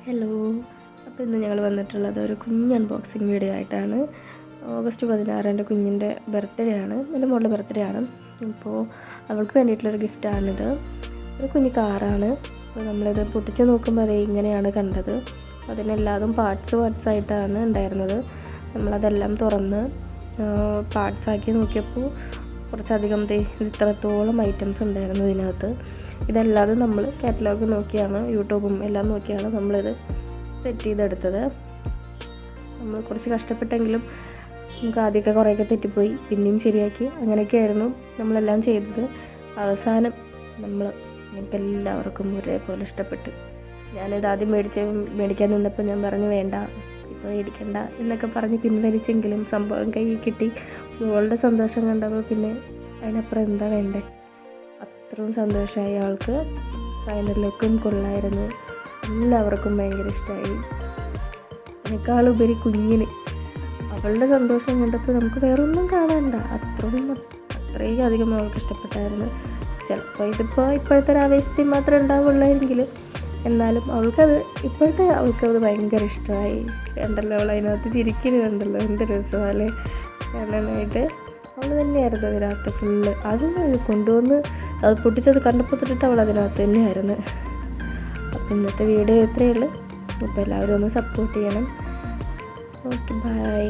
Hello. അപ്പോൾ ഇന്ന് ഞങ്ങൾ വന്നിട്ടുള്ളത് ഒരു കുഞ്ഞ് അൺബോക്സിങ് വീഡിയോ ആയിട്ടാണ്. ഓഗസ്റ്റ് 16 എൻ്റെ കുഞ്ഞിൻ്റെ ബർത്ത്ഡേ ആണ്, എൻ്റെ മോളുടെ ബർത്ത്ഡേ ആണ്. അപ്പോൾ അവൾക്ക് വേണ്ടിയിട്ടുള്ളൊരു ഗിഫ്റ്റാണിത്. ഒരു കുഞ്ഞ് കാറാണ്. അപ്പോൾ നമ്മളിത് പൊട്ടിച്ച് നോക്കുമ്പോൾ അത് ഇങ്ങനെയാണ് കണ്ടത്. അതിനെല്ലാതും പാർട്സ് ആയിട്ടാണ് ഉണ്ടായിരുന്നത്. നമ്മളതെല്ലാം തുറന്ന് പാർട്സാക്കി നോക്കിയപ്പോൾ കുറച്ചധികം ഇത്രത്തോളം ഐറ്റംസ് ഉണ്ടായിരുന്നു ഇതിനകത്ത്. ഇതല്ലാതെ നമ്മൾ കാറ്റലോഗ് നോക്കിയാണ്, യൂട്യൂബും എല്ലാം നോക്കിയാണ് നമ്മളിത് സെറ്റ് ചെയ്തെടുത്തത്. നമ്മൾ കുറച്ച് കഷ്ടപ്പെട്ടെങ്കിലും നമുക്ക് ആദ്യമൊക്കെ കുറേയൊക്കെ തെറ്റിപ്പോയി, പിന്നെയും ശരിയാക്കി. അങ്ങനെയൊക്കെ ആയിരുന്നു നമ്മളെല്ലാം ചെയ്തത്. അവസാനം ഞങ്ങൾക്ക് എല്ലാവർക്കും ഒരേപോലെ ഇഷ്ടപ്പെട്ടു. ഞാനിത് ആദ്യം മേടിക്കാൻ നിന്നപ്പോൾ ഞാൻ പറഞ്ഞു വേണ്ട, ഇപ്പോൾ മേടിക്കണ്ട എന്നൊക്കെ പറഞ്ഞ് പിൻവലിച്ചെങ്കിലും സംഭവം കയ്യിൽ കിട്ടി. മോളുടെ സന്തോഷം കണ്ടപ്പോൾ പിന്നെ അതിനപ്പുറം എന്താ വേണ്ടേ. അത്രയും സന്തോഷമായി ആൾക്ക്. ഫൈനൽ ലുക്കും കൊള്ളായിരുന്നു. എല്ലാവർക്കും ഭയങ്കര ഇഷ്ടമായി. അതിനേക്കാളുപരി കുഞ്ഞിന് അവളുടെ സന്തോഷം കണ്ടപ്പോൾ നമുക്ക് വേറൊന്നും കാണണ്ട. അത്രയും അധികം അവൾക്ക് ഇഷ്ടപ്പെട്ടായിരുന്നു. ചിലപ്പോൾ ഇപ്പോഴത്തെ ഒരു ആവേശത്തിൽ മാത്രമേ ഉണ്ടാവുള്ളായെങ്കിലും എന്നാലും അവൾക്കത് ഭയങ്കര ഇഷ്ടമായി. കണ്ടല്ലോ, അവൾ അതിനകത്ത് ചിരിക്കുന്നത് കണ്ടല്ലോ, എന്ത് രസമല്ലേ കാണാനായിട്ട്. അവൾ തന്നെയായിരുന്നു അതിനകത്ത് ഫുള്ള്. അത് കൊണ്ടുവന്ന് അത് പൊട്ടിച്ചത് കണ്ടപ്പോൾ തൊട്ടിട്ട് അവൾ അതിനകത്ത് തന്നെയായിരുന്നു. അപ്പോൾ ഇന്നത്തെ വീഡിയോ ഇത്രയേ ഉള്ളൂ. അപ്പോൾ എല്ലാവരും ഒന്ന് സപ്പോർട്ട് ചെയ്യണം. Okay, by.